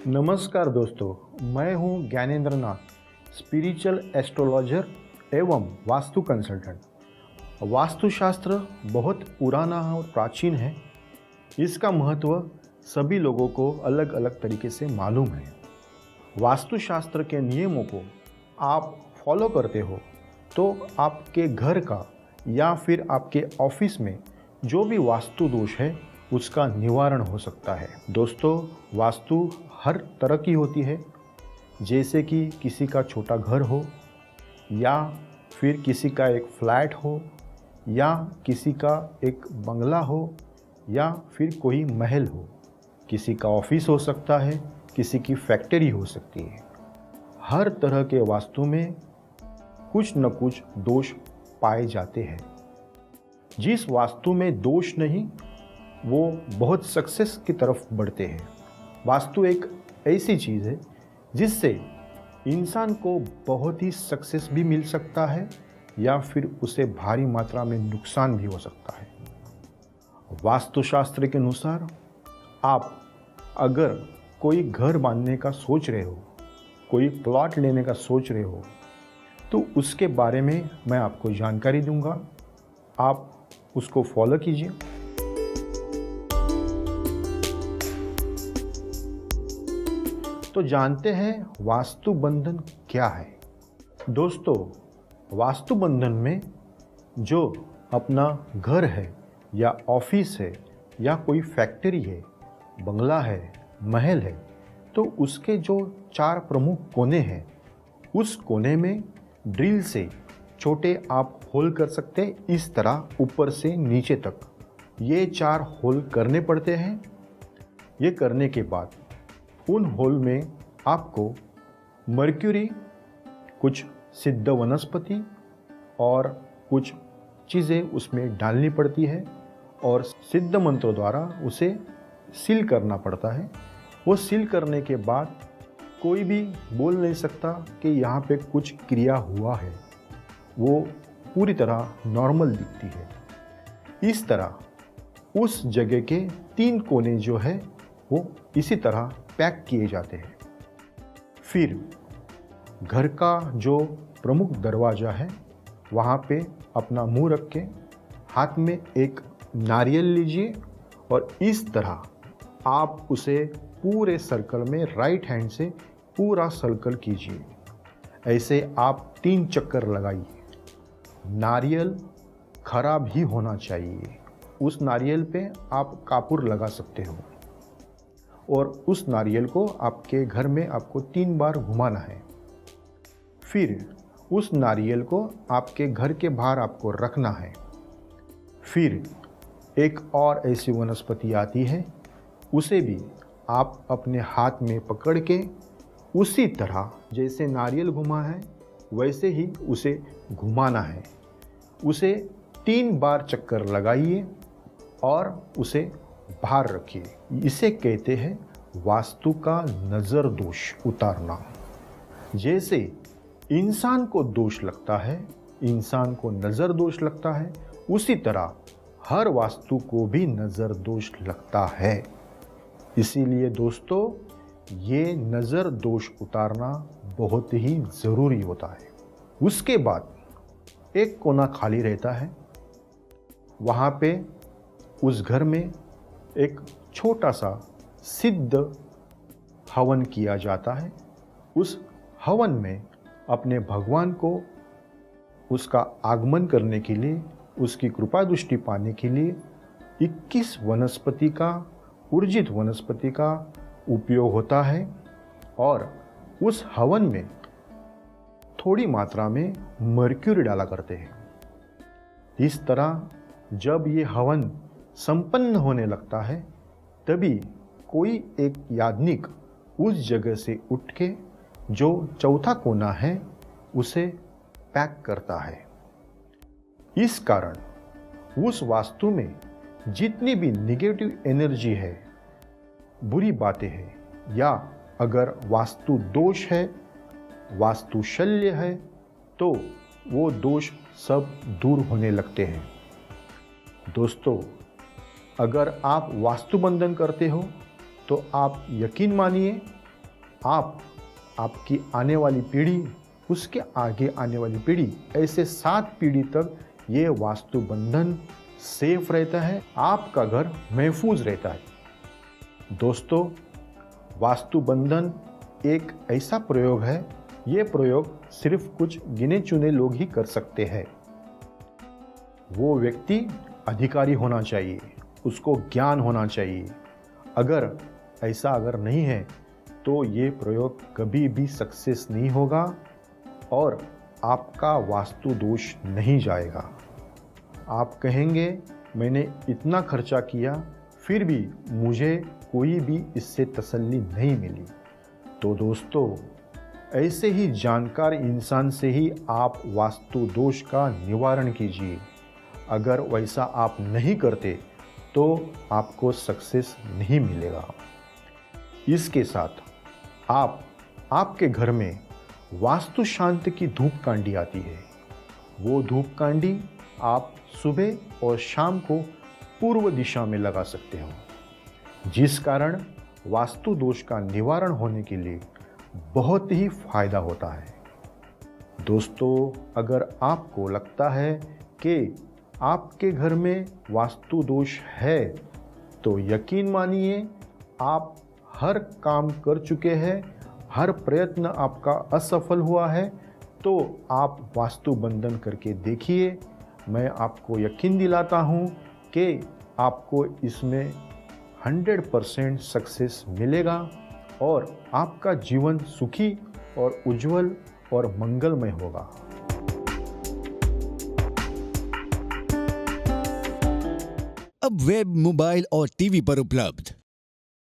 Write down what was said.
नमस्कार दोस्तों, मैं हूं ज्ञानेंद्र नाथ, स्पिरिचुअल एस्ट्रोलॉजर एवं वास्तु कंसल्टेंट। वास्तुशास्त्र बहुत पुराना और प्राचीन है। इसका महत्व सभी लोगों को अलग अलग तरीके से मालूम है। वास्तुशास्त्र के नियमों को आप फॉलो करते हो तो आपके घर का या फिर आपके ऑफिस में जो भी वास्तु दोष है उसका निवारण हो सकता है। दोस्तों, वास्तु हर तरह की होती है, जैसे कि किसी का छोटा घर हो या फिर किसी का एक फ्लैट हो या किसी का एक बंगला हो या फिर कोई महल हो। किसी का ऑफिस हो सकता है, किसी की फैक्ट्री हो सकती है। हर तरह के वास्तु में कुछ न कुछ दोष पाए जाते हैं। जिस वास्तु में दोष नहीं वो बहुत सक्सेस की तरफ बढ़ते हैं। वास्तु एक ऐसी चीज़ है जिससे इंसान को बहुत ही सक्सेस भी मिल सकता है या फिर उसे भारी मात्रा में नुकसान भी हो सकता है। वास्तुशास्त्र के अनुसार आप अगर कोई घर बांधने का सोच रहे हो, कोई प्लॉट लेने का सोच रहे हो, तो उसके बारे में मैं आपको जानकारी दूंगा। आप उसको फॉलो कीजिए। तो जानते हैं वास्तु बंधन क्या है। दोस्तों, वास्तु बंधन में जो अपना घर है या ऑफिस है या कोई फैक्ट्री है, बंगला है, महल है, तो उसके जो 4 प्रमुख कोने हैं, उस कोने में ड्रिल से छोटे आप होल कर सकते हैं, इस तरह ऊपर से नीचे तक। ये 4 होल करने पड़ते हैं। ये करने के बाद उन होल में आपको मर्क्यूरी, कुछ सिद्ध वनस्पति और कुछ चीज़ें उसमें डालनी पड़ती है और सिद्ध मंत्रों द्वारा उसे सील करना पड़ता है। वो सील करने के बाद कोई भी बोल नहीं सकता कि यहाँ पे कुछ क्रिया हुआ है। वो पूरी तरह नॉर्मल दिखती है। इस तरह उस जगह के 3 कोने जो है वो इसी तरह पैक किए जाते हैं। फिर घर का जो प्रमुख दरवाज़ा है वहाँ पे अपना मुंह रख के हाथ में एक नारियल लीजिए और इस तरह आप उसे पूरे सर्कल में राइट हैंड से पूरा सर्कल कीजिए। ऐसे आप 3 चक्कर लगाइए। नारियल खराब ही होना चाहिए। उस नारियल पे आप कापूर लगा सकते हो और उस नारियल को आपके घर में आपको 3 बार घुमाना है। फिर उस नारियल को आपके घर के बाहर आपको रखना है। फिर एक और ऐसी वनस्पति आती है, उसे भी आप अपने हाथ में पकड़ के उसी तरह जैसे नारियल घुमा है वैसे ही उसे घुमाना है। उसे 3 बार चक्कर लगाइए और उसे बाहर रखिए। इसे कहते हैं वास्तु का नज़र दोष उतारना। जैसे इंसान को दोष लगता है, इंसान को नज़र दोष लगता है, उसी तरह हर वास्तु को भी नज़र दोष लगता है। इसीलिए दोस्तों, ये नज़र दोष उतारना बहुत ही ज़रूरी होता है। उसके बाद एक कोना खाली रहता है। वहाँ पे उस घर में एक छोटा सा सिद्ध हवन किया जाता है। उस हवन में अपने भगवान को उसका आगमन करने के लिए, उसकी कृपा दृष्टि पाने के लिए 21 वनस्पति का, ऊर्जित वनस्पति का उपयोग होता है और उस हवन में थोड़ी मात्रा में मर्क्यूरी डाला करते हैं। इस तरह जब ये हवन संपन्न होने लगता है तभी कोई एक याज्ञिक उस जगह से उठ के जो चौथा कोना है उसे पैक करता है। इस कारण उस वास्तु में जितनी भी निगेटिव एनर्जी है, बुरी बातें हैं या अगर वास्तु दोष है, वास्तु शल्य है, तो वो दोष सब दूर होने लगते हैं। दोस्तों, अगर आप वास्तु बंधन करते हो तो आप यकीन मानिए आप, आपकी आने वाली पीढ़ी, उसके आगे आने वाली पीढ़ी, ऐसे 7 पीढ़ी तक ये वास्तु बंधन सेफ रहता है, आपका घर महफूज रहता है। दोस्तों, वास्तु बंधन एक ऐसा प्रयोग है, ये प्रयोग सिर्फ कुछ गिने चुने लोग ही कर सकते हैं। वो व्यक्ति अधिकारी होना चाहिए, उसको ज्ञान होना चाहिए। अगर ऐसा नहीं है तो ये प्रयोग कभी भी सक्सेस नहीं होगा और आपका वास्तु दोष नहीं जाएगा। आप कहेंगे मैंने इतना खर्चा किया फिर भी मुझे कोई भी इससे तसल्ली नहीं मिली। तो दोस्तों, ऐसे ही जानकार इंसान से ही आप वास्तु दोष का निवारण कीजिए। अगर वैसा आप नहीं करते तो आपको सक्सेस नहीं मिलेगा। इसके साथ आपके घर में वास्तु शांति की धूप कांडी आती है। वो धूप कांडी आप सुबह और शाम को पूर्व दिशा में लगा सकते हो, जिस कारण वास्तु दोष का निवारण होने के लिए बहुत ही फायदा होता है। दोस्तों, अगर आपको लगता है कि आपके घर में वास्तु दोष है तो यकीन मानिए आप हर काम कर चुके हैं, हर प्रयत्न आपका असफल हुआ है, तो आप वास्तु बंधन करके देखिए। मैं आपको यकीन दिलाता हूँ कि आपको इसमें 100% सक्सेस मिलेगा और आपका जीवन सुखी और उज्जवल और मंगलमय होगा। अब वेब, मोबाइल और टीवी पर उपलब्ध